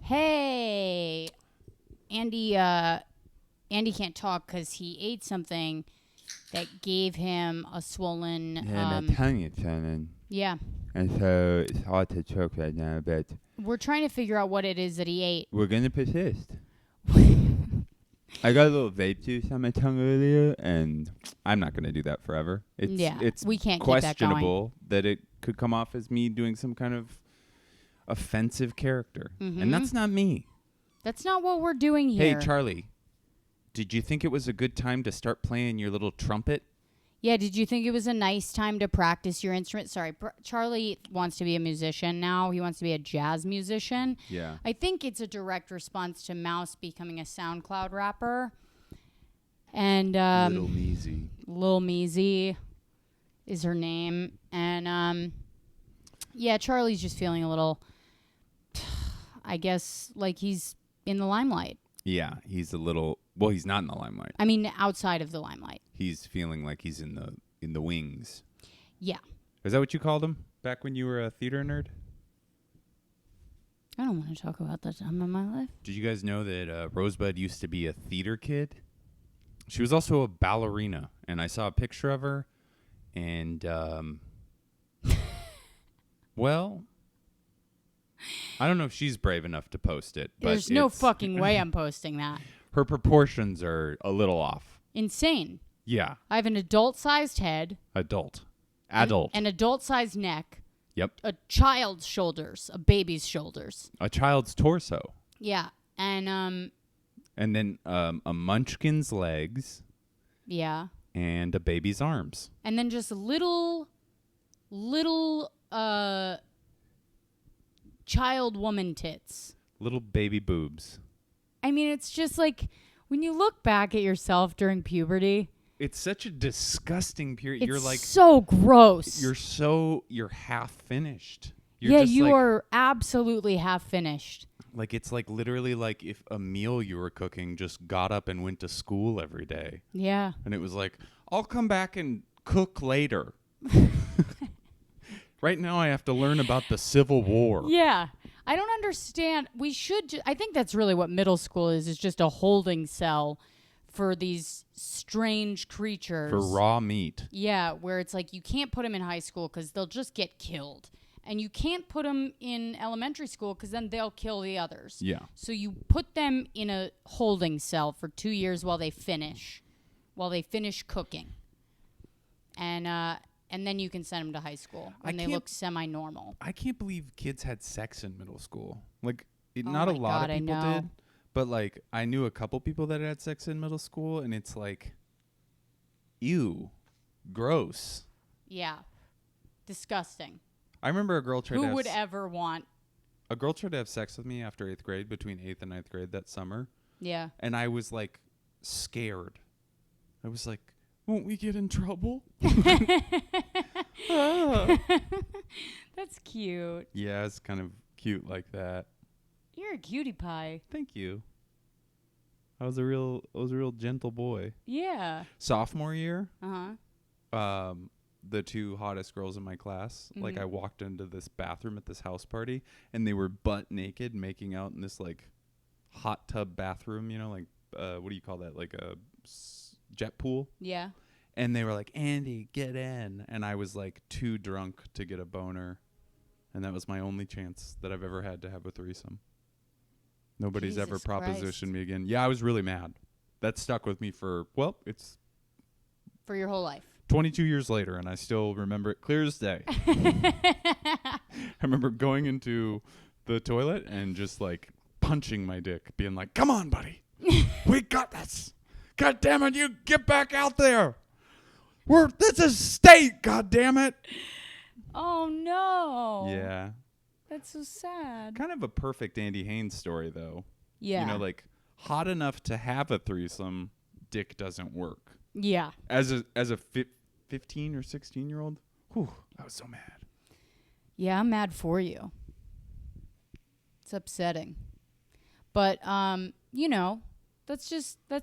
Hey, Andy can't talk because he ate something that gave him a swollen. Yeah, my tongue is swollen. Yeah. And so it's hard to choke right now, but We're trying to figure out what it is that he ate. we're going to persist. I got a little vape juice on my tongue earlier, and I'm not going to do that forever. It's we can't keep that going. questionable that it could come off as me doing some kind of offensive character. Mm-hmm. And that's not me. That's not what we're doing here. Hey, Charlie, did you think it was a good time to start playing your little trumpet? Yeah, did you think it was a nice time to practice your instrument? Sorry, Charlie wants to be a musician now. He wants to be a jazz musician. Yeah. I think it's a direct response to Mouse becoming a SoundCloud rapper. And Little Measy. Lil Measy is her name. And yeah, Charlie's just feeling a little, I guess, like he's in the limelight. Yeah, he's a little. Well, he's not in the limelight. I mean, outside of the limelight. He's feeling like he's in the wings. Yeah. Is that what you called him back when you were a theater nerd? I don't want to talk about that time in my life. Did you guys know that Rosebud used to be a theater kid? She was also a ballerina, and I saw a picture of her, and well, I don't know if she's brave enough to post it. But there's no fucking way I'm posting that. Her proportions are a little off. Insane. Yeah. I have an adult-sized head. Adult. An adult-sized neck. Yep. A child's shoulders. A baby's shoulders. A child's torso. Yeah. And then a munchkin's legs. Yeah. And a baby's arms. And then just little child woman tits. Little baby boobs. I mean, it's just like when you look back at yourself during puberty. It's such a disgusting period. It's you're like so gross. You're half finished. You are absolutely half finished. Like it's like literally like if a meal you were cooking just got up and went to school every day. Yeah. And it was like, I'll come back and cook later. Right now I have to learn about the Civil War. Yeah. I don't understand. We should. I think that's really what middle school is just a holding cell for these strange creatures. For raw meat. Yeah, where it's like you can't put them in high school because they'll just get killed. And you can't put them in elementary school because then they'll kill the others. Yeah. So you put them in a holding cell for 2 years while they finish cooking. And then you can send them to high school when they look semi-normal. I can't believe kids had sex in middle school. Like, Oh not a my lot God, of people I know. did. But, like, I knew a couple people that had sex in middle school, and it's like, ew, gross. Yeah. Disgusting. I remember a girl tried Who would ever want? A girl tried to have sex with me after 8th grade, between 8th and 9th grade that summer. Yeah. And I was, like, scared. I was like, won't we get in trouble? That's cute. Yeah, it's kind of cute like that. You're a cutie pie. Thank you. I was a real gentle boy. Yeah. Sophomore year, Uh-huh. the two hottest girls in my class, like Mhm. I walked into this bathroom at this house party, and they were butt naked making out in this like hot tub bathroom, you know, like what do you call that? Like a jet pool. Yeah. And they were like, Andy, get in. And I was like too drunk to get a boner. And that was my only chance that I've ever had to have a threesome. Nobody's Jesus ever Christ. propositioned me again. Yeah, I was really mad. That stuck with me it's For your whole life. 22 years later, and I still remember it clear as day. I remember going into the toilet and just like punching my dick, being like, come on, buddy. We got this. God damn it, you get back out there. This is state, god damn it. Oh, no. Yeah. That's so sad. Kind of a perfect Andy Haynes story, though. Yeah. You know, like hot enough to have a threesome, dick doesn't work. Yeah. As a 15 or 16-year-old, whew, I was so mad. Yeah, I'm mad for you. It's upsetting. But, you know, that's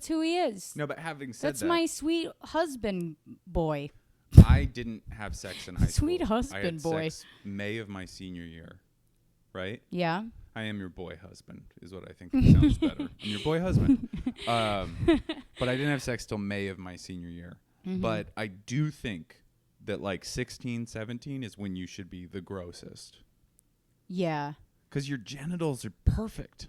who he is. No, but having said That's that, my sweet husband boy. I didn't have sex in high school. Sweet husband I had boy. sex May of my senior year, right? Yeah. I am your boy husband is what I think sounds better. I'm your boy husband. But I didn't have sex till May of my senior year. Mm-hmm. But I do think that like 16, 17 is when you should be the grossest. Yeah. Because your genitals are perfect.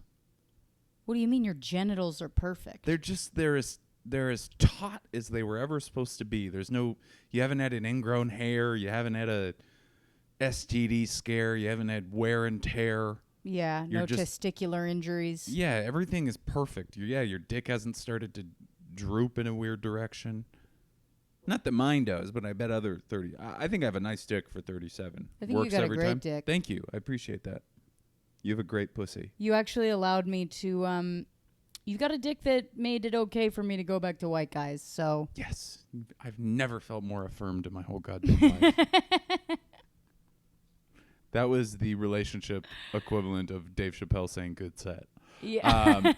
What do you mean your genitals are perfect? They're as taut as they were ever supposed to be. You haven't had an ingrown hair. You haven't had a STD scare. You haven't had wear and tear. Yeah, no testicular injuries. Yeah, everything is perfect. Your dick hasn't started to droop in a weird direction. Not that mine does, but I bet other 30. I think I have a nice dick for 37. I think Works you got a every great time. dick. Thank you. I appreciate that. You have a great pussy. You actually allowed me to, you've got a dick that made it okay for me to go back to white guys, so. Yes. I've never felt more affirmed in my whole goddamn life. That was the relationship equivalent of Dave Chappelle saying good set. Yeah.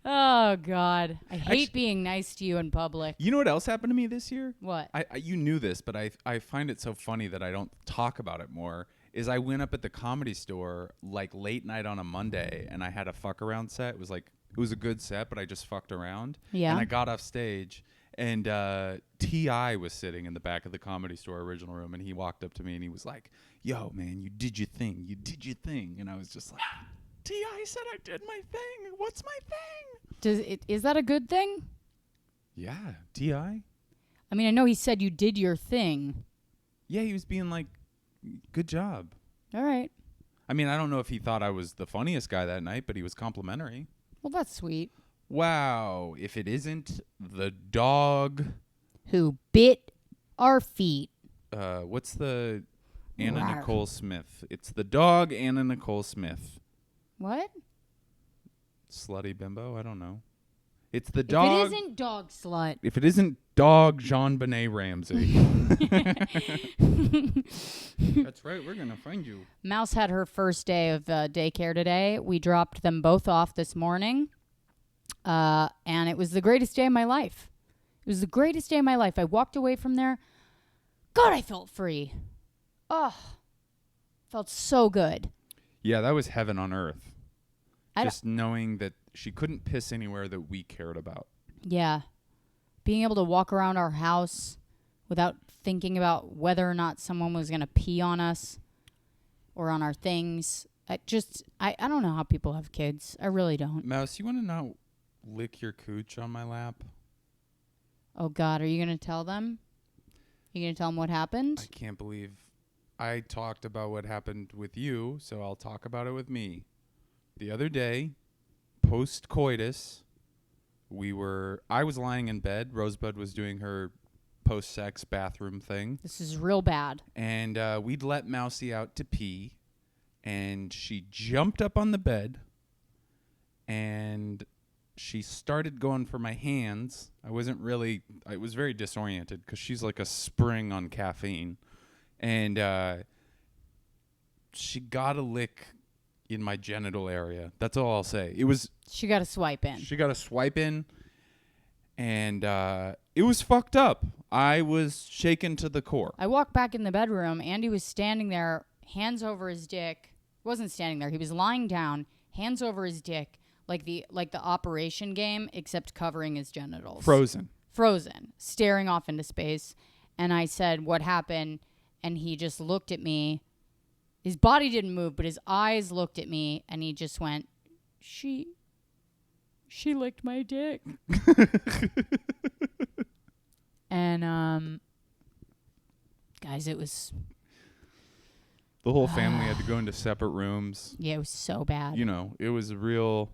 Oh, God. I hate being nice to you in public. You know what else happened to me this year? What? You knew this, but I find it so funny that I don't talk about it more, is I went up at the Comedy Store like late night on a Monday, and I had a fuck around set. It was a good set, but I just fucked around. Yeah. And I got off stage, and T.I. was sitting in the back of the Comedy Store original room, and he walked up to me, and he was like, yo, man, you did your thing. You did your thing. And I was just like, T.I. said I did my thing. What's my thing? Is that a good thing? Yeah, T.I. I mean, I know he said you did your thing. Yeah, he was being like, good job. All right. I mean, I don't know if he thought I was the funniest guy that night, but he was complimentary. Well, that's sweet. Wow. If it isn't the dog. Who bit our feet. What's the Anna Rawr. Nicole Smith? It's the dog Anna Nicole Smith. What? Slutty bimbo? I don't know. It's the dog. If it isn't dog slut. If it isn't dog Jean-Benet Ramsey. That's right. We're going to find you. Mouse had her first day of daycare today. We dropped them both off this morning. And it was the greatest day of my life. It was the greatest day of my life. I walked away from there. God, I felt free. Oh, felt so good. Yeah, that was heaven on earth. Just knowing that she couldn't piss anywhere that we cared about. Yeah. Being able to walk around our house without thinking about whether or not someone was going to pee on us or on our things. I don't know how people have kids. I really don't. Mouse, you want to not lick your cooch on my lap? Oh, God. Are you going to tell them? You going to tell them what happened? I can't believe I talked about what happened with you, so I'll talk about it with me. The other day, post-coitus, I was lying in bed. Rosebud was doing her post-sex bathroom thing. This is real bad. And we'd let Mousy out to pee, and she jumped up on the bed, and she started going for my hands. I was very disoriented because she's like a spring on caffeine. And she got a lick in my genital area. That's all I'll say. She got a swipe in. She got a swipe in, and it was fucked up. I was shaken to the core. I walked back in the bedroom. Andy was standing there, hands over his dick. He wasn't standing there. He was lying down, hands over his dick, like the Operation game, except covering his genitals. Frozen, staring off into space. And I said, "What happened?" And he just looked at me. His body didn't move, but his eyes looked at me, and he just went, She licked my dick. And, guys, it was... The whole family had to go into separate rooms. Yeah, it was so bad. You know, it was real...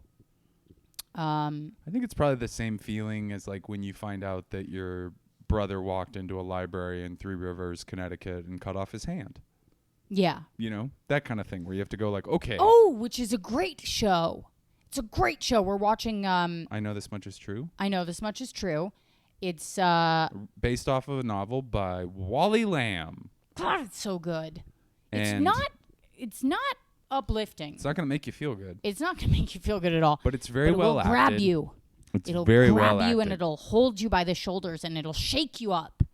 I think it's probably the same feeling as, like, when you find out that your brother walked into a library in Three Rivers, Connecticut, and cut off his hand. Yeah. You know, that kind of thing where you have to go like, okay. Oh, which is a great show. It's a great show. We're watching... I Know This Much Is True. I Know This Much Is True. It's... based off of a novel by Wally Lamb. God, it's so good. And It's not uplifting. It's not going to make you feel good. It's not going to make you feel good at all. But it's very well acted. It'll grab you. It'll very grab well you acted. and it'll hold you by the shoulders and it'll shake you up.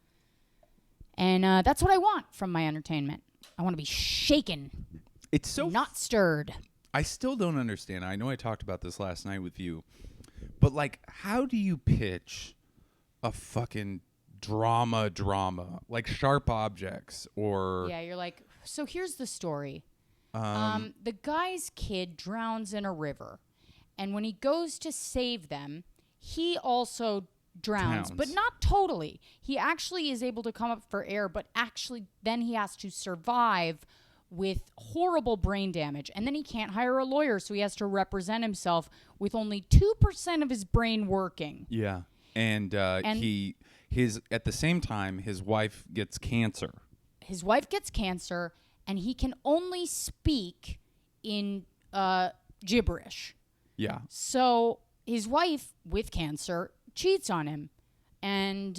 And that's what I want from my entertainment. I want to be shaken, It's so not stirred. I still don't understand. I know I talked about this last night with you, but like, how do you pitch a fucking drama, like Sharp Objects or Yeah, you're like, so here's the story. The guy's kid drowns in a river, and when he goes to save them, he also drowns, but not totally. He actually is able to come up for air, but actually then he has to survive with horrible brain damage, and then he can't hire a lawyer, so he has to represent himself with only 2% of his brain working. Yeah. And his at the same time his wife gets cancer. His wife gets cancer, and he can only speak in gibberish. Yeah. So his wife with cancer cheats on him, and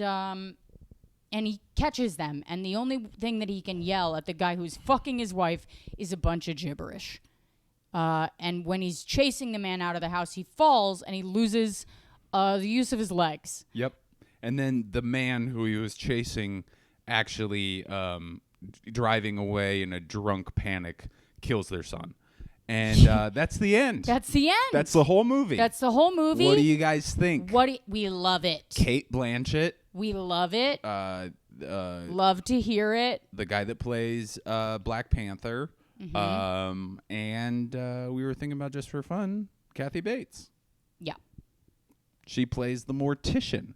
he catches them, and the only thing that he can yell at the guy who's fucking his wife is a bunch of gibberish. And when he's chasing the man out of the house, he falls and he loses the use of his legs. Yep. And then the man who he was chasing actually driving away in a drunk panic kills their son. And that's the end. That's the end. That's the whole movie. That's the whole movie. What do you guys think? We love it. Kate Blanchett. We love it. Love to hear it. The guy that plays Black Panther. Mm-hmm. And we were thinking about, just for fun, Kathy Bates. Yeah. She plays the mortician.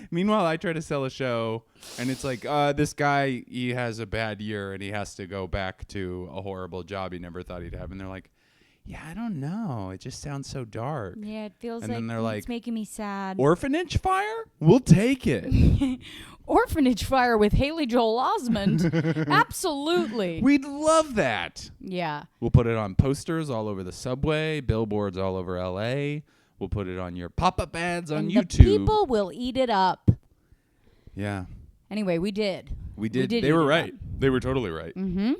Meanwhile, I try to sell a show, and it's like, this guy, he has a bad year, and he has to go back to a horrible job he never thought he'd have. And they're like, yeah, I don't know. It just sounds so dark. Yeah, it feels and then they're like, it's making me sad. Orphanage Fire? We'll take it. Orphanage Fire with Haley Joel Osment? Absolutely. We'd love that. Yeah. We'll put it on posters all over the subway, billboards all over L.A., we'll put it on your pop-up ads on YouTube. The people will eat it up. Yeah. Anyway, we did. We did. They were right. They were totally right. Mm-hmm.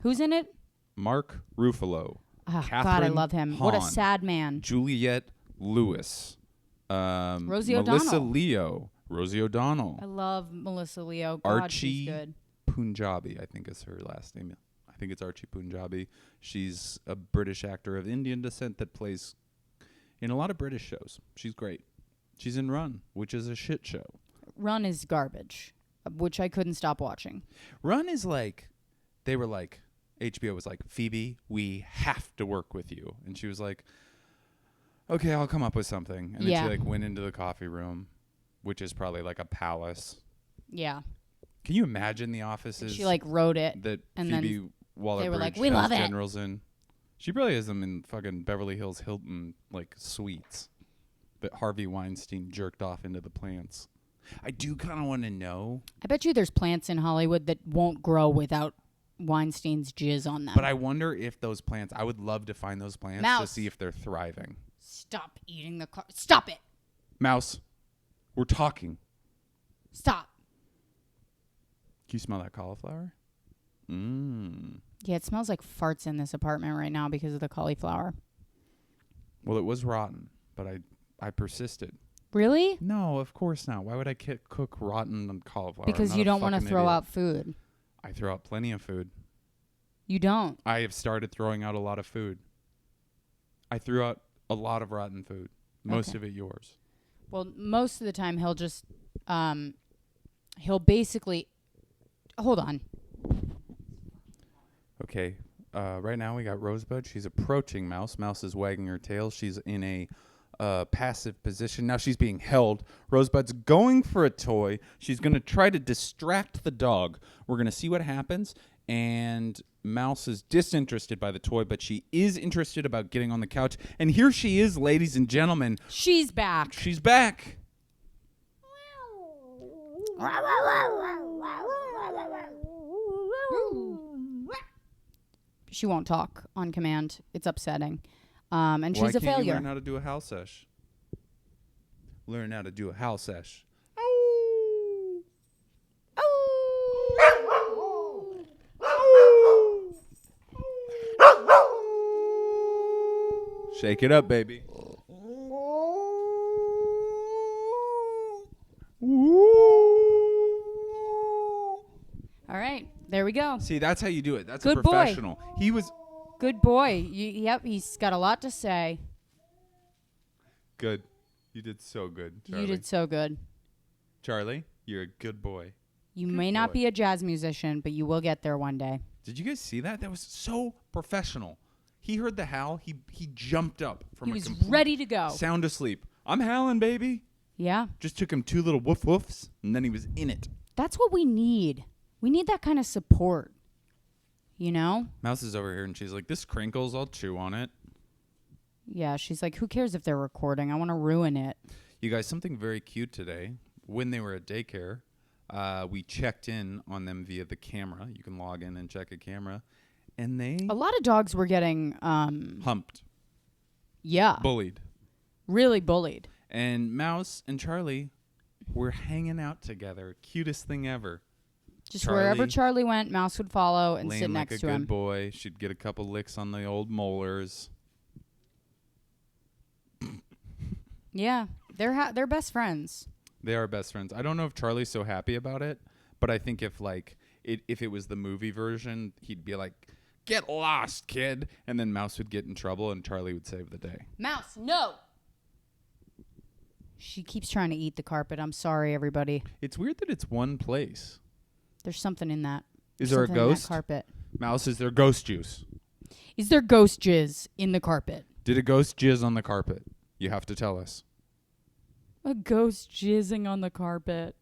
Who's in it? Mark Ruffalo. Oh, God, I love him. Hahn, what a sad man. Juliette Lewis. Rosie Melissa O'Donnell. Leo. Rosie O'Donnell. I love Melissa Leo. God, Archie she's good. Punjabi, I think is her last name. I think it's Archie Punjabi. She's a British actor of Indian descent that plays in a lot of British shows. She's great. She's in Run, which is a shit show. Run is garbage, which I couldn't stop watching. Run is like, they were like, HBO was like, Phoebe, we have to work with you. And she was like, okay, I'll come up with something. And then she like went into the coffee room, which is probably like a palace. Yeah. Can you imagine the offices? She like wrote it. That and Phoebe then Waller-Bridge they were like, we love it. generals in. She probably has them in fucking Beverly Hills Hilton like suites that Harvey Weinstein jerked off into the plants. I do kind of want to know. I bet you there's plants in Hollywood that won't grow without Weinstein's jizz on them. But I wonder if those plants, I would love to find those plants Mouse. to see if they're thriving. Stop eating the Stop it. Mouse, we're talking. Stop. Can you smell that cauliflower? Mmm. Yeah, it smells like farts in this apartment right now because of the cauliflower. Well, it was rotten, but I persisted. Really? No, of course not. Why would I cook rotten cauliflower? Because you don't want to throw out food. I throw out plenty of food. You don't? I have started throwing out a lot of food. I threw out a lot of rotten food. Most of it yours. Well, most of the time he'll just, he'll basically, hold on. Okay. Right now we got Rosebud. She's approaching Mouse. Mouse is wagging her tail. She's in a passive position. Now she's being held. Rosebud's going for a toy. She's going to try to distract the dog. We're going to see what happens. And Mouse is disinterested by the toy, but she is interested about getting on the couch. And here she is, ladies and gentlemen. She's back. She's back. She won't talk on command. It's upsetting. And she's a failure. Why can't you learn how to do a house sesh? Learn how to do a house sesh. Shake it up, baby. There we go. See, that's how you do it. That's Good a boy. professional. He was Good boy. Yep, he's got a lot to say. good. You did so good, Charlie. You did so good. Charlie, you're a good boy. You Good may not boy. be a jazz musician, but you will get there one day. Did you guys see that? That was so professional. He heard the howl. He jumped up from He a was complete ready to go. sound asleep. I'm howling, baby. Yeah. Just took him 2 little woof woofs, and then he was in it. That's what we need. We need that kind of support. You know? Mouse is over here, and she's like, this crinkles. I'll chew on it. Yeah, she's like, who cares if they're recording? I want to ruin it. You guys, something very cute today. When they were at daycare, we checked in on them via the camera. You can log in and check a camera. And they A lot of dogs were getting, humped, yeah, bullied. really bullied. And Mouse and Charlie were hanging out together. Cutest thing ever. Just wherever Charlie went, Mouse would follow and Laying sit like next a to good him. boy. She'd get a couple licks on the old molars. Yeah, they're best friends. They are best friends. I don't know if Charlie's so happy about it, but I think if it was the movie version, he'd be like, "Get lost, kid," and then Mouse would get in trouble, and Charlie would save the day. Mouse, no. She keeps trying to eat the carpet. I'm sorry, everybody. It's weird that it's one place. There's something in that. Is There's there a something in that ghost? carpet. Mouse, is there ghost juice? Is there ghost jizz in the carpet? Did a ghost jizz on the carpet? You have to tell us. A ghost jizzing on the carpet.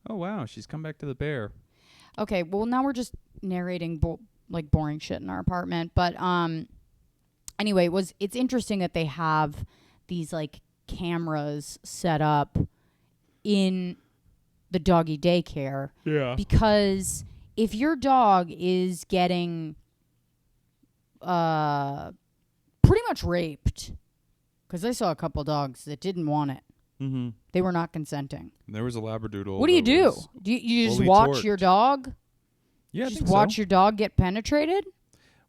Oh wow, she's come back to the bear. Okay, well now we're just narrating boring shit in our apartment, but anyway, it's interesting that they have these like cameras set up in the doggy daycare. Yeah. Because if your dog is getting pretty much raped, because I saw a couple dogs that didn't want it. Mm-hmm. They were not consenting. There was a Labradoodle. What do you that do? was Do you just fully watch torqued. your dog? Yeah, I Just think watch so. your dog get penetrated?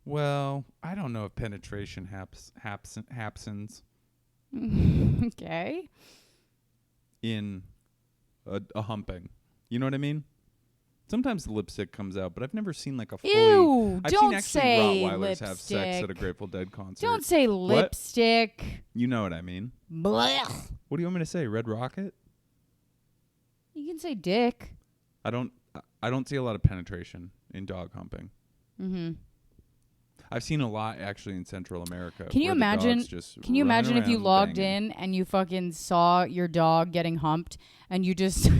Well, I don't know if penetration happens Okay. in a humping. You know what I mean? Sometimes the lipstick comes out, but I've never seen like a fully. Ew, I've don't seen actually say Rottweilers have sex at a lipstick. Grateful Dead concert. Don't say lipstick. You know what I mean? Blech. What do you want me to say? Red Rocket? You can say dick. I don't see a lot of penetration in dog humping. Mm-hmm. I've seen a lot actually in Central America. Can you where the imagine? dogs just Can you run imagine if you around logged banging. in and you fucking saw your dog getting humped and you just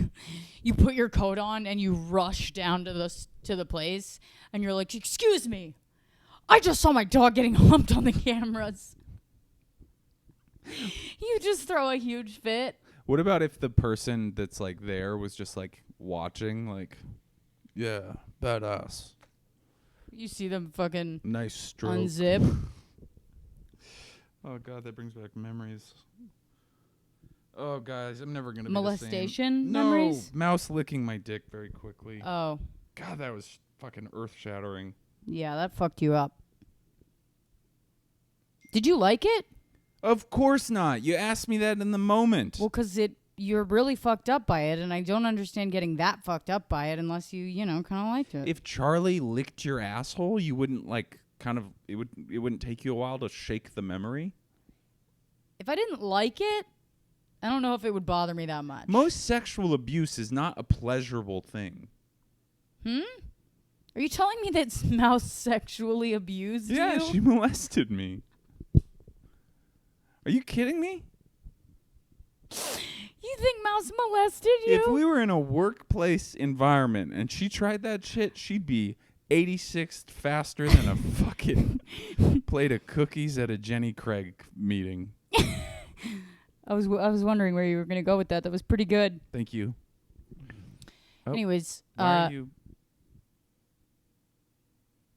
you put your coat on and you rush down to the place and you're like, "Excuse me, I just saw my dog getting humped on the cameras." You just throw a huge fit. What about if the person that's like there was just like watching, like, yeah, badass, You see them fucking nice stroke. unzip. Oh god, that brings back memories. Oh guys, I'm never gonna Molestation be the same. memories? No, Mouse licking my dick very quickly. Oh, God, that was fucking earth shattering. yeah, that fucked you up. Did you like it? Of course not. You asked me that in the moment. Well, 'cause you're really fucked up by it, and I don't understand getting that fucked up by it unless you kind of liked it. If Charlie licked your asshole, you wouldn't like kind of it wouldn't take you a while to shake the memory. If I didn't like it, I don't know if it would bother me that much. Most sexual abuse is not a pleasurable thing. Are you telling me that Mouse sexually abused Yeah, you? she molested me. Are you kidding me? You think Mouse molested you? If we were in a workplace environment and she tried that shit, she'd be 86th faster than a fucking plate of cookies at a Jenny Craig meeting. I was wondering where you were going to go with that. That was pretty good. Thank you. Oh, Anyways, why are you?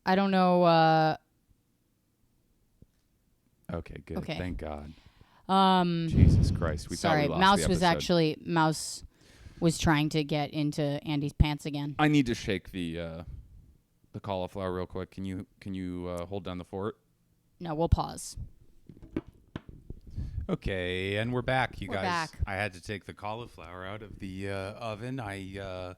I don't know. Okay, good. okay. Thank God. Um, Jesus Christ. We sorry, thought we lost Mouse the was episode. actually Mouse was trying to get into Andy's pants again. I need to shake the cauliflower real quick. Can you hold down the fort? No, we'll pause. Okay, and we're back, you We're guys. back. I had to take the cauliflower out of the oven. I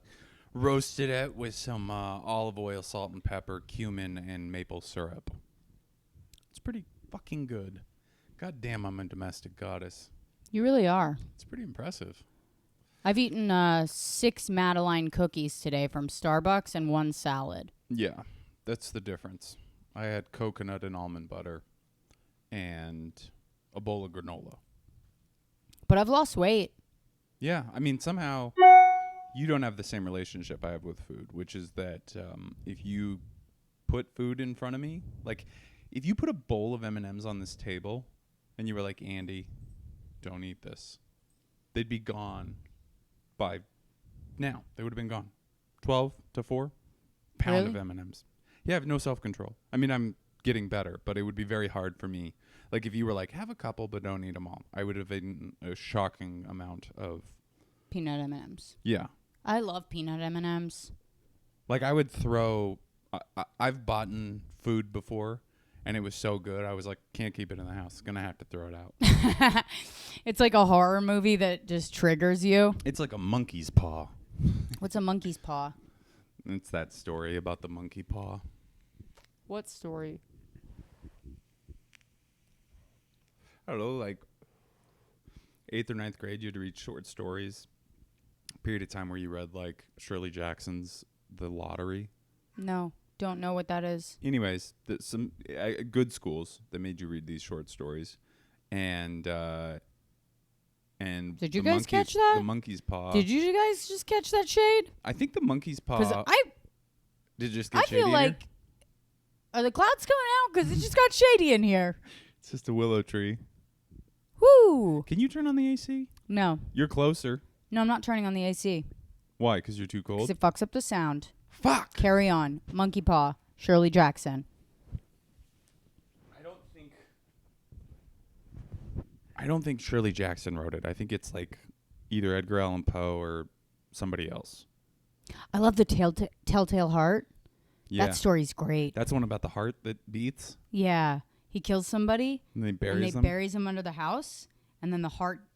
roasted it with some olive oil, salt and pepper, cumin, and maple syrup. It's pretty fucking good. God damn, I'm a domestic goddess. You really are. It's pretty impressive. I've eaten 6 Madeline cookies today from Starbucks and 1 salad. Yeah, that's the difference. I had coconut and almond butter and a bowl of granola. But I've lost weight. Yeah, I mean, somehow you don't have the same relationship I have with food, which is that if you put food in front of me, like if you put a bowl of M&Ms on this table and you were like, Andy, don't eat this, they'd be gone by now. They would have been gone. 12 to 4 pound of M&Ms. Yeah, I have no self-control. I mean, I'm getting better, but it would be very hard for me. Like if you were like, have a couple, but don't eat them all, I would have eaten a shocking amount of peanut M&Ms. Yeah. I love peanut M&Ms. Like I would throw, I've bought food before and it was so good. I was like, can't keep it in the house. Gonna have to throw it out. It's like a horror movie that just triggers you. It's like a monkey's paw. What's a monkey's paw? It's that story about the monkey paw. What story? I don't know, like 8th or 9th grade, you had to read short stories. Period of time where you read like Shirley Jackson's The Lottery. No, don't know what that is. Anyways, some good schools that made you read these short stories, and did you guys catch that? The monkey's paw. Did you guys just catch that shade? I think the monkey's paw. Because did it just get I shady feel like are the clouds coming out? Because it just got shady in here. It's just a willow tree. Woo! Can you turn on the AC? No. You're closer. No, I'm not turning on the AC. Why? Because you're too cold? Because it fucks up the sound. Fuck! Carry on. Monkey Paw. Shirley Jackson. I don't think Shirley Jackson wrote it. I think it's like either Edgar Allan Poe or somebody else. I love the Telltale Heart. Yeah. That story's great. That's one about the heart that beats. Yeah. He kills somebody. And they buries them. Buries him under the house. And then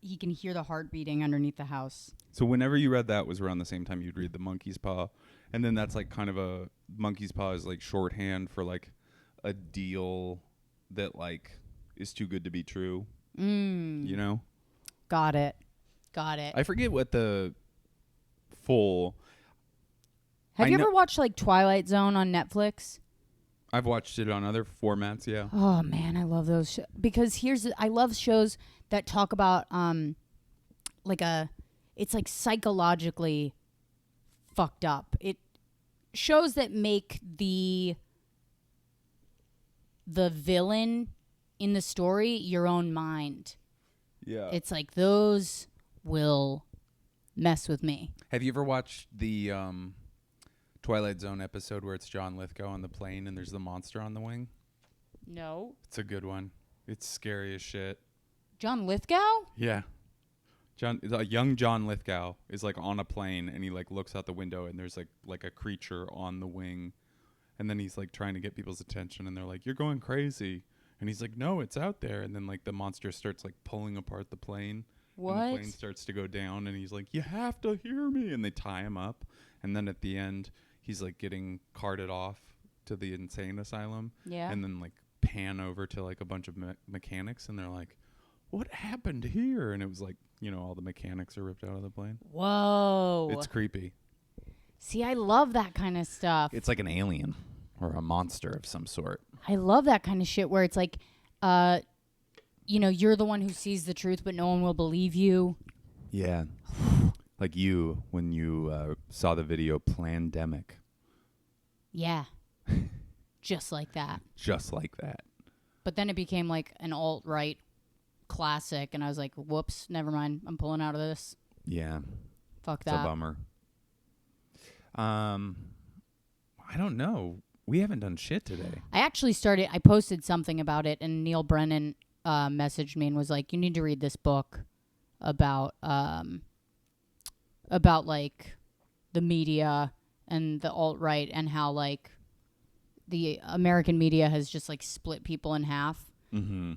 he can hear the heart beating underneath the house. So whenever you read that was around the same time you'd read The Monkey's Paw. And then that's like kind of a, Monkey's Paw is like shorthand for like a deal that like is too good to be true. You know? Got it. I forget what the full... Have you ever watched like Twilight Zone on Netflix? I've watched it on other formats, yeah. Oh man, I love those because I love shows that talk about it's like psychologically fucked up. It shows that make the villain in the story your own mind. Yeah. It's like those will mess with me. Have you ever watched the Twilight Zone episode where it's John Lithgow on the plane and there's the monster on the wing? No. It's a good one. It's scary as shit. John Lithgow? Yeah. Young John Lithgow is like on a plane and he like looks out the window and there's like a creature on the wing and then he's like trying to get people's attention and they're like, you're going crazy. And he's like, no, it's out there. And then like the monster starts like pulling apart the plane. What? And the plane starts to go down and he's like, you have to hear me. And they tie him up. And then at the end, he's like getting carted off to the insane asylum. Yeah. And then like pan over to like a bunch of mechanics and they're like, what happened here? And it was like, you know, all the mechanics are ripped out of the plane. Whoa. It's creepy. See, I love that kind of stuff. It's like an alien or a monster of some sort. I love that kind of shit where it's like, you know, you're the one who sees the truth, but no one will believe you. Yeah. Like you, when you saw the video Plandemic. Yeah. Just like that. Just like that. But then it became like an alt-right classic, and I was like, whoops, never mind. I'm pulling out of this. Yeah. Fuck It's that. a bummer. I don't know. We haven't done shit today. I posted something about it, and Neil Brennan messaged me and was like, you need to read this book about like the media and the alt-right and how like the American media has just like split people in half. Mm-hmm.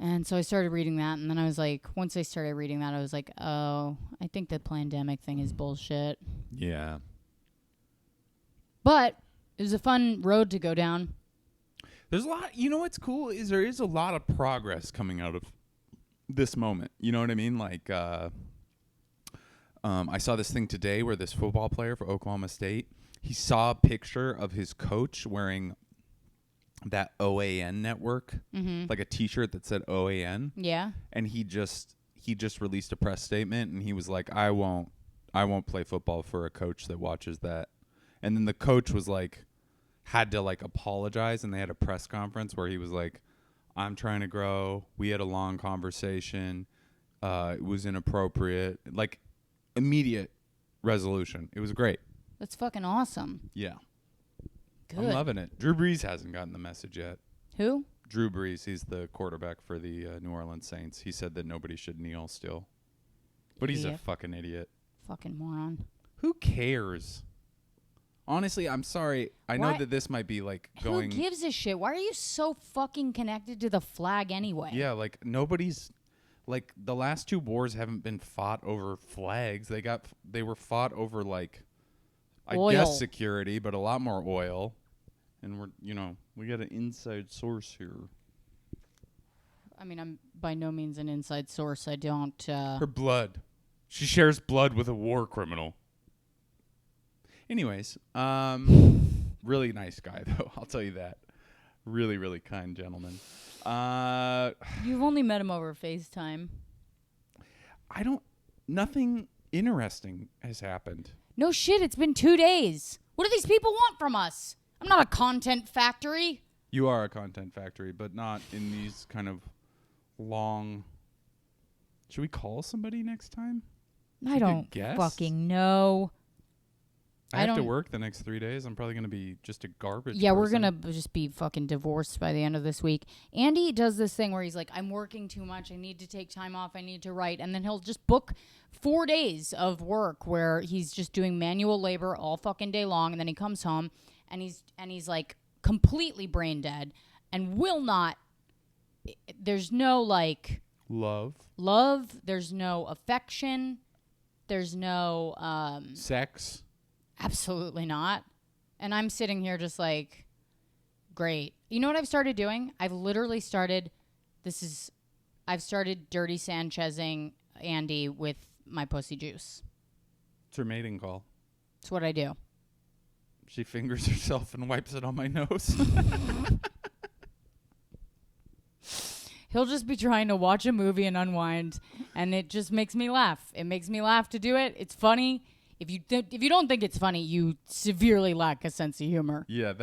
And so I started reading that, and then I was like, once I started reading that, I was like, oh, I think the pandemic thing is bullshit. Yeah. But it was a fun road to go down. There's a lot. You know what's cool is there is a lot of progress coming out of this moment. You know what I mean? Like, I saw this thing today where this football player for Oklahoma State, he saw a picture of his coach wearing that OAN network, like a T-shirt that said OAN. Yeah. And he just released a press statement, and he was like, I won't play football for a coach that watches that. And then the coach was like, had to like apologize, and they had a press conference where he was like, I'm trying to grow. We had a long conversation. It was inappropriate. Like, immediate resolution. It was great. That's fucking awesome. Yeah. Good. I'm loving it. Drew Brees hasn't gotten the message yet. Who? Drew Brees. He's the quarterback for the New Orleans Saints. He said that nobody should kneel still. But he's a fucking idiot. Fucking moron. Who cares? Honestly, I'm sorry. I know Why- that this might be like going... Who gives a shit? Why are you so fucking connected to the flag anyway? Yeah, like nobody's... Like the last two wars haven't been fought over flags. They were fought over like... Oil. I guess security, but a lot more oil. And we got an inside source here. I mean, I'm by no means an inside source. I don't... Her blood. She shares blood with a war criminal. Anyways, really nice guy, though. I'll tell you that. Really, really kind gentleman. You've only met him over FaceTime. Nothing interesting has happened. No shit, it's been 2 days. What do these people want from us? I'm not a content factory. You are a content factory, but not in these kind of long... Should we call somebody next time? I don't fucking know. I have to work the next 3 days. I'm probably going to be just a garbage Yeah, person. we're going to just be fucking divorced by the end of this week. Andy does this thing where he's like, I'm working too much. I need to take time off. I need to write. And then he'll just book 4 days of work where he's just doing manual labor all fucking day long. And then he comes home and he's like completely brain dead and will not. There's no like love. There's no affection. There's no sex. Absolutely not. And I'm sitting here just like, great. You know what I've started doing? I've started Dirty Sanchezing Andy with my pussy juice. It's her mating call. It's what I do. She fingers herself and wipes it on my nose. He'll just be trying to watch a movie and unwind, and it just makes me laugh. It makes me laugh to do it. It's funny. If you don't think it's funny, you severely lack a sense of humor. Yeah,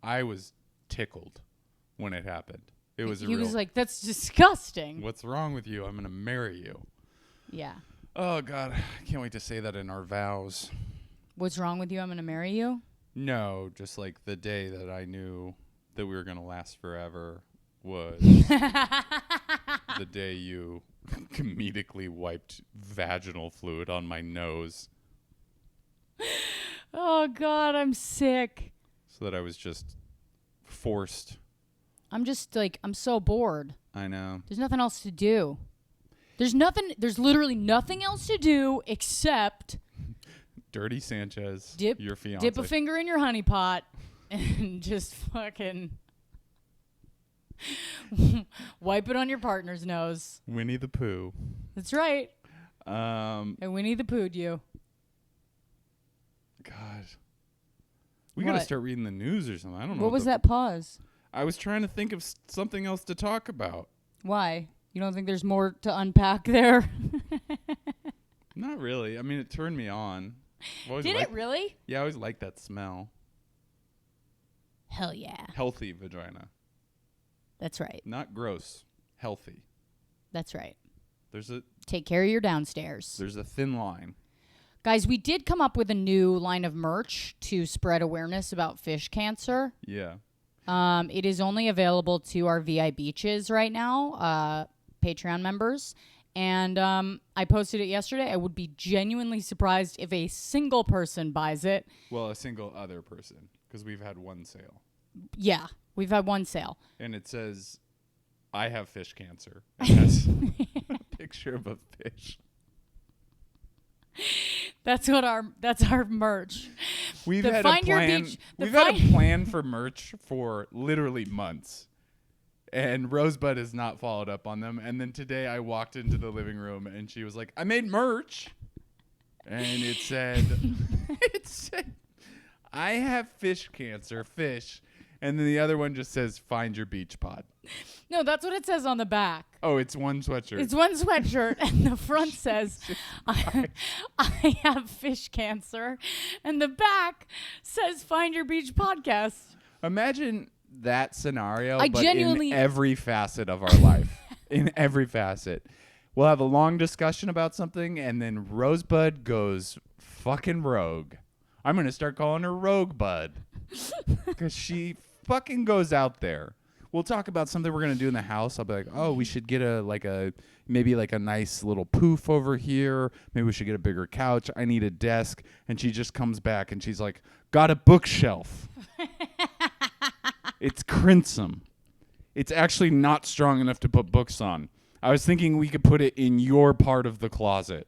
I was tickled when it happened. It was He was like, that's disgusting. What's wrong with you? I'm going to marry you. Yeah. Oh, God. I can't wait to say that in our vows. What's wrong with you? I'm going to marry you? No, just like the day that I knew that we were going to last forever was the day you comedically wiped vaginal fluid on my nose. Oh, God, I'm sick. So that I was just forced. I'm just like, I'm so bored. I know. There's nothing else to do. There's literally nothing else to do except Dirty Sanchez, your fiance. Dip a finger in your honey pot and just fucking wipe it on your partner's nose. Winnie the Pooh. That's right. And Winnie the Pooh'd you. God. We got to start reading the news or something. I don't know. What was that pause? I was trying to think of something else to talk about. Why? You don't think there's more to unpack there? Not really. I mean, it turned me on. Did it really? Yeah, I always liked that smell. Hell yeah. Healthy vagina. That's right. Not gross. Healthy. That's right. Take care of your downstairs. There's a thin line. Guys, we did come up with a new line of merch to spread awareness about fish cancer. Yeah. It is only available to our VI Beaches right now, Patreon members. And I posted it yesterday. I would be genuinely surprised if a single person buys it. Well, a single other person, because we've had one sale. Yeah, we've had one sale. And it says, I have fish cancer. And has a picture of a fish. That's our merch. We've The had Find a Your plan. Beach- We've had a plan for merch for literally months, and Rosebud has not followed up on them. And then today, I walked into the living room, and she was like, "I made merch," and it said, "I have fish cancer, fish," and then the other one just says, "Find your beach pod." No, that's what it says on the back. Oh, it's one sweatshirt. It's one sweatshirt, and the front says, I have fish cancer, and the back says, Find Your Beach podcast. Imagine that scenario, I but genuinely- in every facet of our life. In every facet. We'll have a long discussion about something, and then Rosebud goes fucking rogue. I'm going to start calling her Rogue Bud. Because she fucking goes out there. We'll talk about something we're going to do in the house. I'll be like, oh, we should get maybe a nice little poof over here. Maybe we should get a bigger couch. I need a desk. And she just comes back and she's like, got a bookshelf. It's crimson. It's actually not strong enough to put books on. I was thinking we could put it in your part of the closet.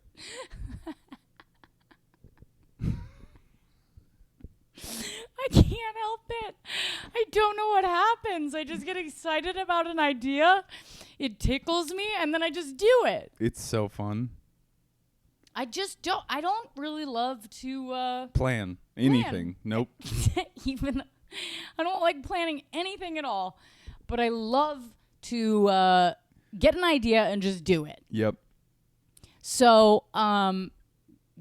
I can't help it. I don't know what happens. I just get excited about an idea. It tickles me, and then I just do it. It's so fun. I don't really love to Plan anything. Nope. even. I don't like planning anything at all, but I love to get an idea and just do it. Yep. So,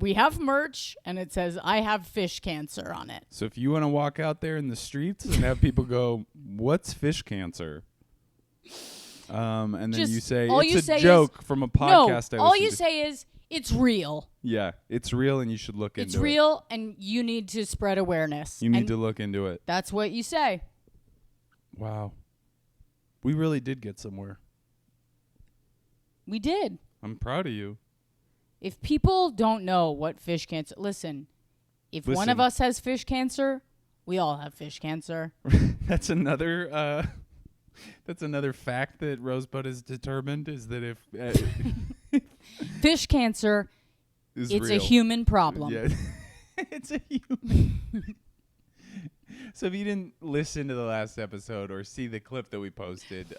we have merch, and it says, I have fish cancer on it. So if you want to walk out there in the streets and have people go, what's fish cancer? And then Just- you say, all you it's say a is- joke from a podcast. No, all you say is, it's real. Yeah, it's real and you should look into it. It's real, and you need to spread awareness. You need And to look into it. That's what you say. Wow. We really did get somewhere. We did. I'm proud of you. If people don't know what fish cancer, listen, if one of Listen. us has fish cancer, we all have fish cancer. That's another fact that Rosebud has determined is that if Fish cancer, is it's real. a human problem. Yeah. It's a human. So if you didn't listen to the last episode or see the clip that we posted,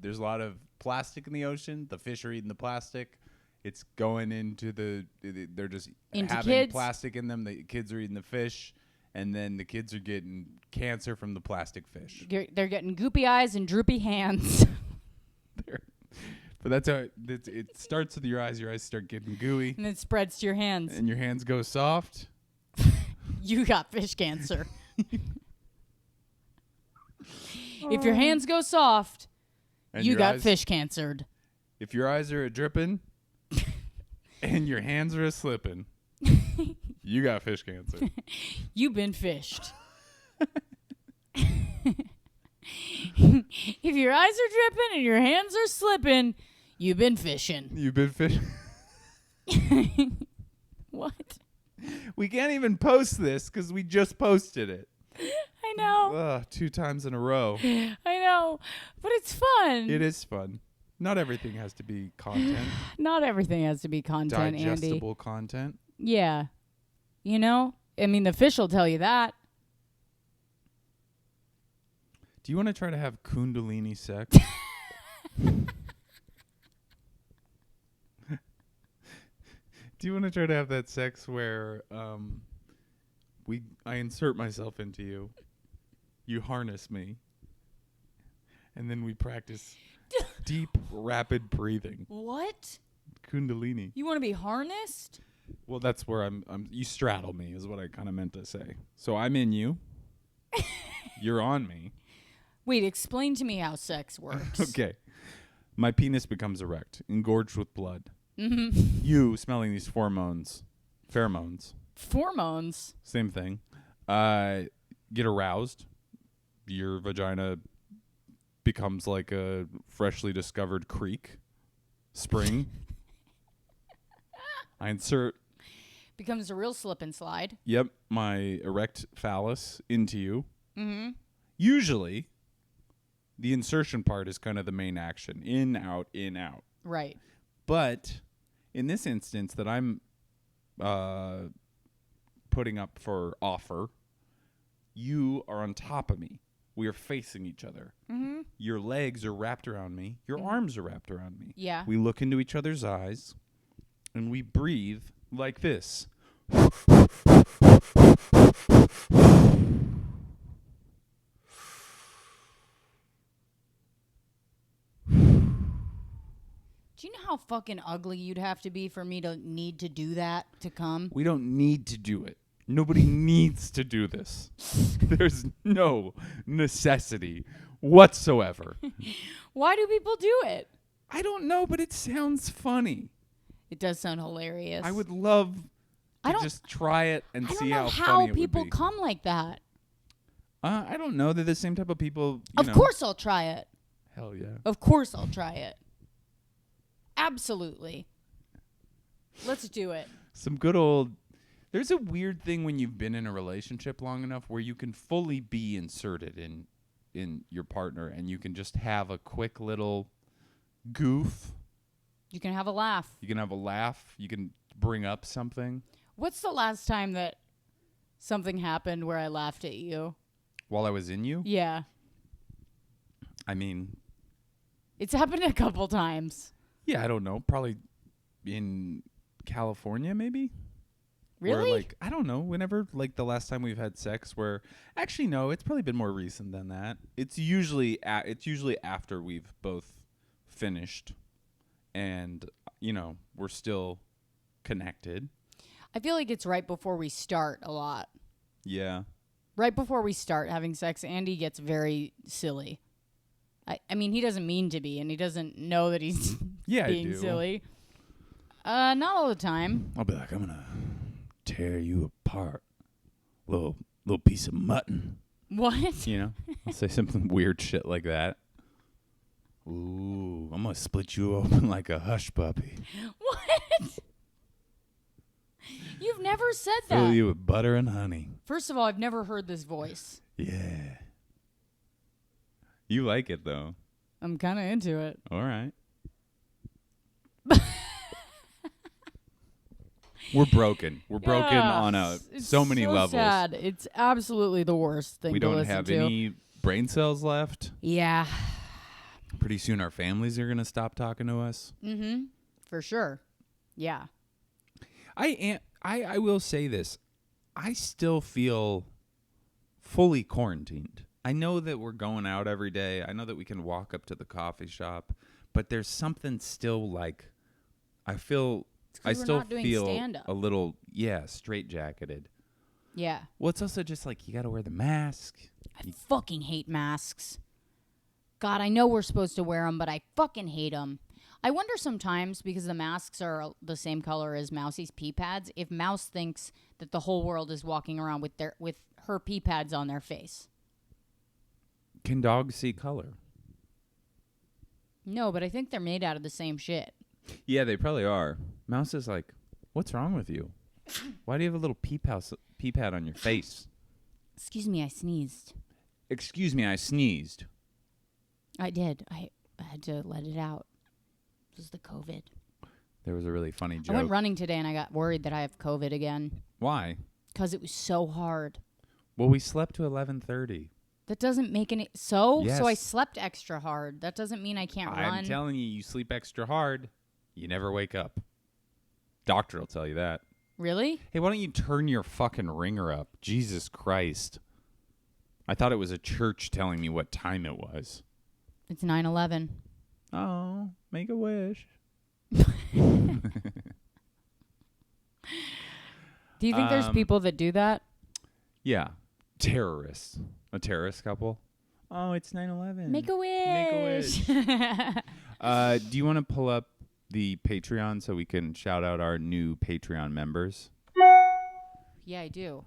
there's a lot of plastic in the ocean. The fish are eating the plastic. It's going into they're just Into having kids. plastic in them. The kids are eating the fish, and then the kids are getting cancer from the plastic fish. They're getting goopy eyes and droopy hands. But that's how it starts with your eyes. Your eyes start getting gooey, And it spreads to your hands. and your hands go soft. You got fish cancer. If your hands go soft, And you your got eyes- fish cancered. If your eyes are a dripping and your hands are a slipping, you got fish cancer. You've been fished. If your eyes are dripping and your hands are slipping, you've been fishing. You've been fish. What? We can't even post this because we just posted it. I know. Ugh, 2 times in a row. I know. But it's fun. It is fun. Not everything has to be content. Not everything has to be content, Andy. Digestible content. Yeah. You know? I mean, the fish will tell you that. Do you want to try to have Kundalini sex? Do you want to try to have that sex where I insert myself into you, you harness me, and then we practice deep, rapid breathing? What? Kundalini. You want to be harnessed? Well, that's where you straddle me is what I kind of meant to say. So I'm in you. You're on me. Wait, explain to me how sex works. Okay. My penis becomes erect, engorged with blood. Mm-hmm. You smelling these pheromones, Hormones. same thing, get aroused. Your vagina becomes like a freshly discovered creek, spring. I insert, Becomes a real slip and slide. my erect phallus into you. Mm-hmm. Usually, the insertion part is kind of the main action. In, out, in, out. Right. But in this instance that I'm putting up for offer You are on top of me. We are facing each other. Mm-hmm. Your legs are wrapped around me. Your arms are wrapped around me. Yeah. We look into each other's eyes, and we breathe like this. Do you know how fucking ugly you'd have to be for me to need to do that to come? We don't need to do it. Nobody needs to do this. There's no necessity whatsoever. Why do people do it? I don't know, but it sounds funny. It does sound hilarious. I would love to just try it and I don't see know how how funny it people would be. come like that. I don't know. They're the same type of people. Of course I'll try it. Hell yeah. Of course I'll try it. Absolutely. Let's do it. Some good old... There's a weird thing when you've been in a relationship long enough where you can fully be inserted in your partner and you can just have a quick little goof. You can have a laugh. You can have a laugh. You can bring up something. What's the last time that something happened where I laughed at you? While I was in you? Yeah. I mean... It's happened a couple times. Yeah, I don't know. Probably in California, maybe? Really? Where, I don't know. Whenever, the last time we've had sex where... Actually, no. It's probably been more recent than that. It's usually after we've both finished and, we're still connected. I feel like it's right before we start a lot. Yeah. Right before we start having sex, Andy gets very silly. I mean, he doesn't mean to be, and he doesn't know that he's being silly. Not all the time. I'll be like, I'm going to tear you apart. Little piece of mutton. What? I'll say something weird shit like that. Ooh, I'm going to split you open like a hush puppy. What? You've never said that. Fill you with butter and honey. First of all, I've never heard this voice. Yeah. You like it, though. I'm kind of into it. All right. We're broken. We're broken on so many levels. Sad. It's absolutely the worst thing we to don't listen have to. any brain cells left. Yeah. Pretty soon our families are going to stop talking to us. Mm-hmm. For sure. Yeah. I will say this. I still feel fully quarantined. I know that we're going out every day. I know that we can walk up to the coffee shop, but there's something still I still feel stand-up. a little straitjacketed. Yeah. Well, it's also just you got to wear the mask. I fucking hate masks. God, I know we're supposed to wear them, but I fucking hate them. I wonder sometimes, because the masks are the same color as Mousie's pee pads, if Mouse thinks that the whole world is walking around with her pee pads on their face. Can dogs see color? No, but I think they're made out of the same shit. Yeah, they probably are. Mouse is like, what's wrong with you? Why do you have a little pee pad on your face? Excuse me, I sneezed. Excuse me, I sneezed. I did. I had to let it out. It was the COVID. There was a really funny joke. I went running today and I got worried that I have COVID again. Why? Because it was so hard. Well, we slept to 11:30. That doesn't make any... So? Yes. So I slept extra hard. That doesn't mean I can't run. I'm telling you, you sleep extra hard, you never wake up. Doctor will tell you that. Really? Hey, why don't you turn your fucking ringer up? Jesus Christ. I thought it was a church telling me what time it was. It's 9/11. Oh, make a wish. Do you think there's people that do that? Yeah. Terrorists. A terrorist couple. Oh, it's 9/11. Make a wish. Make a wish. Do you want to pull up the Patreon so we can shout out our new Patreon members? Yeah, I do.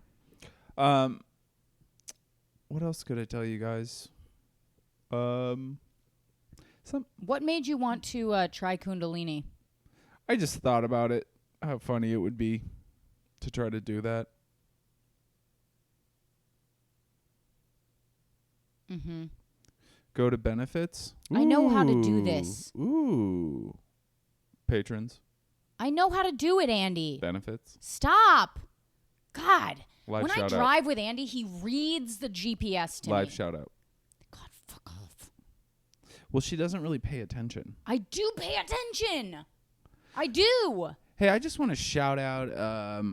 What else could I tell you guys? What made you want to try Kundalini? I just thought about it. How funny it would be to try to do that. Mm-hmm. Go to benefits. I know how to do this. Ooh. Patrons. I know how to do it, Andy. Benefits. Stop. God. Live when I shout out. drive with Andy, he reads the GPS to Live me. shout out. God, fuck off. Well, she doesn't really pay attention. I do pay attention. I do. Hey, I just want to shout out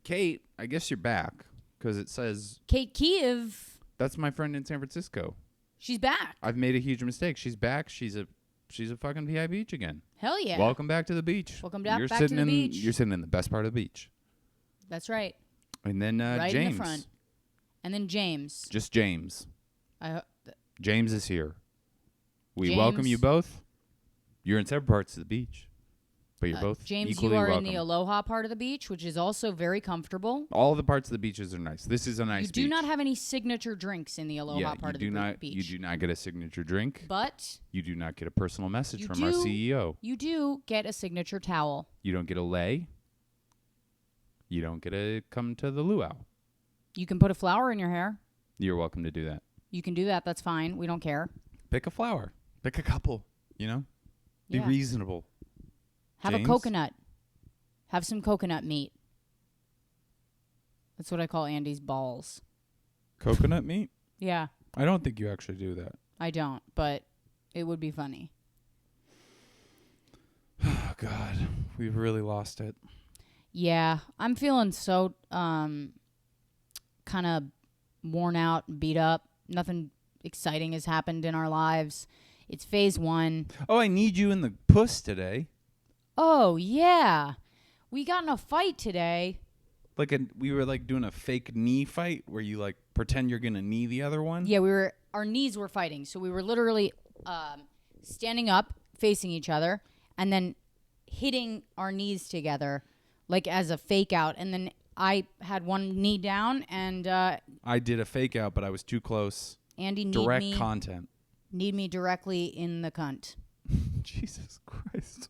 Kate. I guess you're back because it says Kate Kiev. that's my friend in San Francisco. She's back. I've made a huge mistake. She's back. She's a fucking PI beach again. Hell yeah. Welcome back to the beach. Welcome back You're to sitting the in, beach. You're sitting in the best part of the beach. That's right. And then Right James. in the front. And then James. Just James. I James is here. We James- welcome you both. You're in separate parts of the beach, but you're both James, equally you are welcome. in the Aloha part of the beach, which is also very comfortable. All the parts of the beaches are nice. This is a nice You beach. do not have any signature drinks in the Aloha part of the beach. You do not get a signature drink. But You do not get a personal message You from our do. CEO. you do get a signature towel. You don't get a lay. You don't get to come to the luau. You can put a flower in your hair. You're welcome to do that. You can do that. That's fine. We don't care. Pick a flower. Pick a couple. You know? Be Yeah. reasonable. Have James? a coconut. Have some coconut meat. That's what I call Andy's balls. Coconut meat? Yeah, I don't think you actually do that. I don't, but it would be funny. Oh, God. We've really lost it. Yeah, I'm feeling so kind of worn out, beat up. Nothing exciting has happened in our lives. It's phase 1. Oh, I need you in the puss today. Oh, yeah. We got in a fight today. We were like doing a fake knee fight where you like pretend you're gonna knee the other one. Yeah, our knees were fighting. So we were literally standing up, facing each other, and then hitting our knees together, like as a fake out. And then I had one knee down, and I did a fake out, but I was too close. Andy Direct content. kneed me directly in the cunt. Jesus Christ.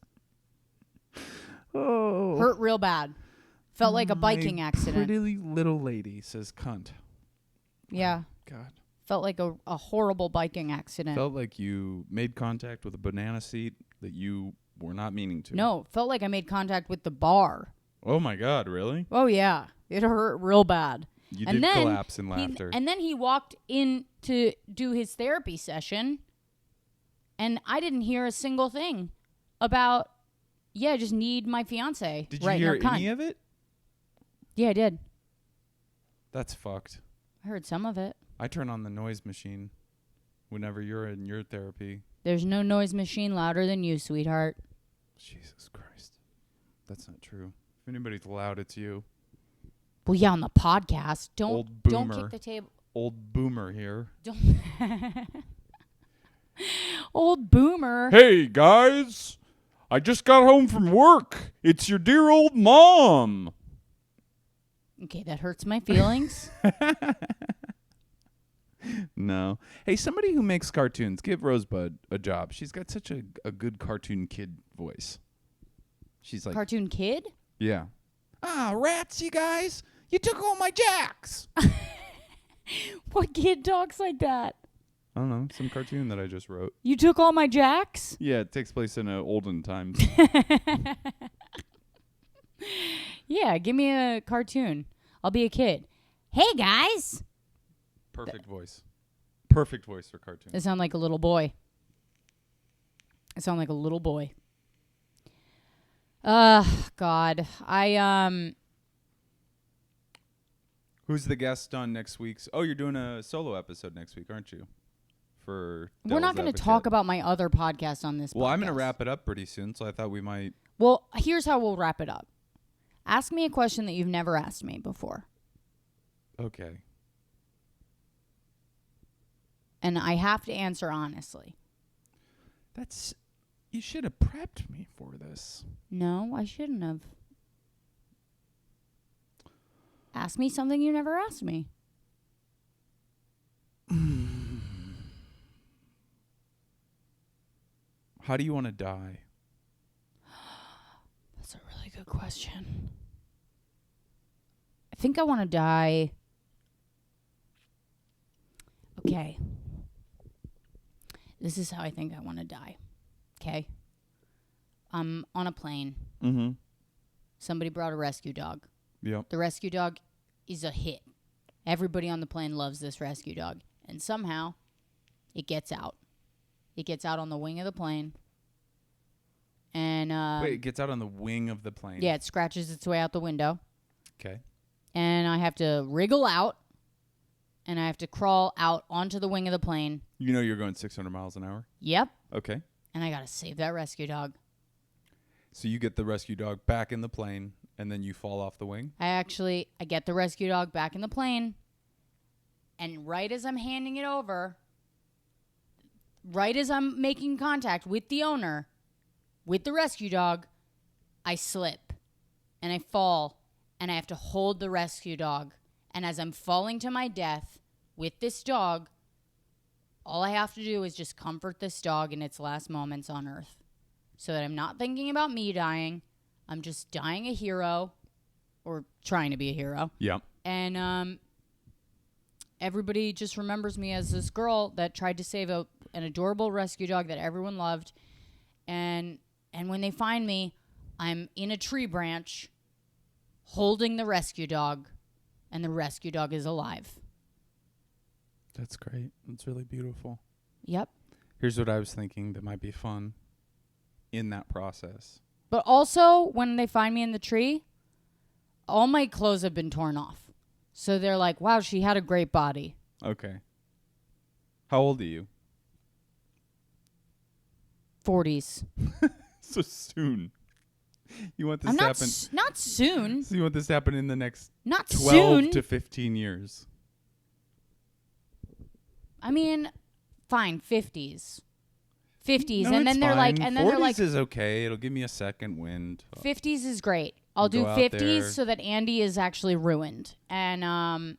Oh. Hurt real bad. Felt like a biking accident. Pretty little lady says cunt. Yeah. God. Felt like a horrible biking accident. Felt like you made contact with a banana seat that you were not meaning to. No, felt like I made contact with the bar. Oh my God, really? Oh, yeah. It hurt real bad. You And did then collapse in laughter. And then he walked in to do his therapy session, and I didn't hear a single thing about, I just need my fiance. Did you right hear in her cunt. any of it? Yeah, I did. That's fucked. I heard some of it. I turn on the noise machine whenever you're in your therapy. There's no noise machine louder than you, sweetheart. Jesus Christ. That's not true. If anybody's loud, it's you. Well, yeah, on the podcast. Old Don't boomer. kick the table. Old boomer here. Don't. Old boomer. Hey, guys. I just got home from work. It's your dear old mom. Okay, that hurts my feelings. No. Hey, somebody who makes cartoons, give Rosebud a job. She's got such a good cartoon kid voice. She's like, Cartoon kid? yeah. Ah, rats, you guys. You took all my jacks. What kid talks like that? I don't know. Some cartoon that I just wrote. You took all my jacks? Yeah, it takes place in olden times. Yeah, give me a cartoon. I'll be a kid. Hey, guys. Perfect voice. Perfect voice for cartoon. I sound like a little boy. I sound like a little boy. God. Who's the guest on next week's? Oh, you're doing a solo episode next week, aren't you? For We're not going to talk about my other podcast on this podcast. Well, I'm going to wrap it up pretty soon, so I thought we might. Well, here's how we'll wrap it up. Ask me a question that you've never asked me before. Okay. And I have to answer honestly. You should have prepped me for this. No, I shouldn't have. Ask me something you never asked me. How do you want to die? That's a really good question. I think I want to die. Okay. This is how I think I want to die. Okay. I'm on a plane. Mm-hmm. Somebody brought a rescue dog. Yep. The rescue dog is a hit. Everybody on the plane loves this rescue dog. And somehow, it gets out. It gets out on the wing of the plane. And Wait, it gets out on the wing of the plane. Yeah, it scratches its way out the window. Okay. And I have to wriggle out. And I have to crawl out onto the wing of the plane. You know you're going 600 miles an hour? Yep. Okay. And I got to save that rescue dog. So you get the rescue dog back in the plane, and then you fall off the wing? I get the rescue dog back in the plane. And right as I'm handing it over, right as I'm making contact with the owner, with the rescue dog, I slip and I fall and I have to hold the rescue dog. And as I'm falling to my death with this dog, all I have to do is just comfort this dog in its last moments on earth so that I'm not thinking about me dying. I'm just dying a hero or trying to be a hero. Yeah. And everybody just remembers me as this girl that tried to save an adorable rescue dog that everyone loved. And when they find me, I'm in a tree branch holding the rescue dog, and the rescue dog is alive. That's great. That's really beautiful. Yep. Here's what I was thinking that might be fun in that process. But also, when they find me in the tree, all my clothes have been torn off. So they're like, wow, she had a great body. Okay. How old are you? 40s. So soon. You want this I'm to not happen? not soon. So you want this to happen in the next Not 12 soon. to 15 years? I mean, fine, 50s. 50s. No, and then it's they're like, fine. and then they're 40s like, is okay. It'll give me a second wind. 50s is great. I'll Go do out 50s there. so that Andy is actually ruined and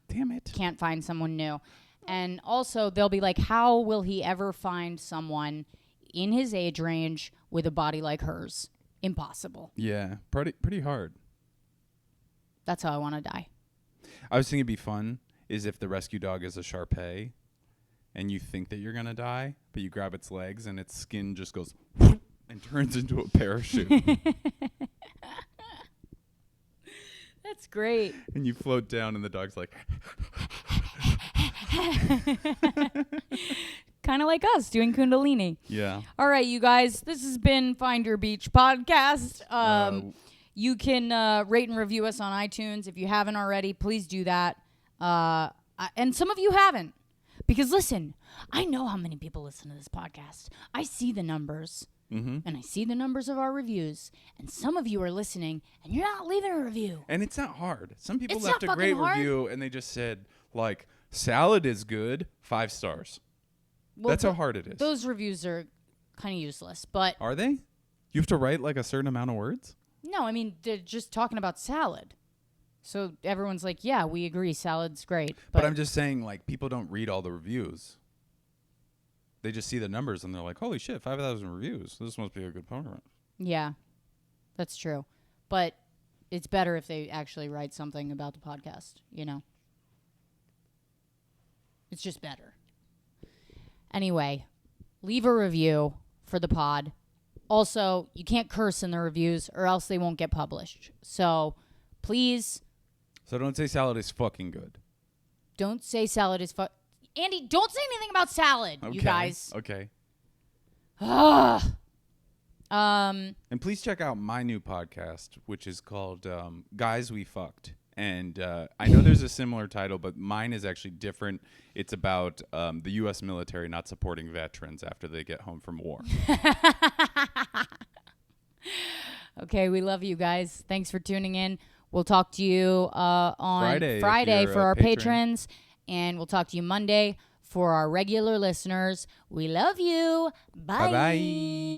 Damn it. can't find someone new. And also, they'll be like, how will he ever find someone in his age range with a body like hers? Impossible. Yeah, pretty hard. That's how I want to die. I was thinking it'd be fun is if the rescue dog is a Shar-Pei and you think that you're going to die, but you grab its legs and its skin just goes and turns into a parachute. That's great. And you float down and the dog's like... Kind of like us doing Kundalini. Yeah. All right, you guys, this has been Find Your Beach podcast. You can rate and review us on iTunes. If you haven't already, please do that. And some of you haven't. Because listen, I know how many people listen to this podcast. I see the numbers. Mm-hmm. And I see the numbers of our reviews. And some of you are listening, and you're not leaving a review. And it's not hard. Some people It's left not a great fucking hard. review and they just said, like, salad is good, 5 stars. Well, That's how hard it is. Those reviews are kind of useless. But Are they? You have to write like a certain amount of words? no, I mean, they're just talking about salad. So everyone's like, yeah, we agree, salad's great. But I'm just saying, like, people don't read all the reviews. They just see the numbers and they're like, holy shit, 5,000 reviews. This must be a good program. Yeah, that's true. But it's better if they actually write something about the podcast, you know? It's just better. Anyway, leave a review for the pod. Also, you can't curse in the reviews or else they won't get published. So please So don't say salad is fucking good. don't say salad is Andy, don't say anything about salad, Okay. you guys. Okay. Ugh. And please check out my new podcast, which is called Guys We Fucked. And I know there's a similar title, but mine is actually different. It's about the U.S. military not supporting veterans after they get home from war. Okay, we love you guys. Thanks for tuning in. We'll talk to you on Friday if you're for a our patron. patrons, and we'll talk to you Monday for our regular listeners. We love you. Bye. Bye-bye.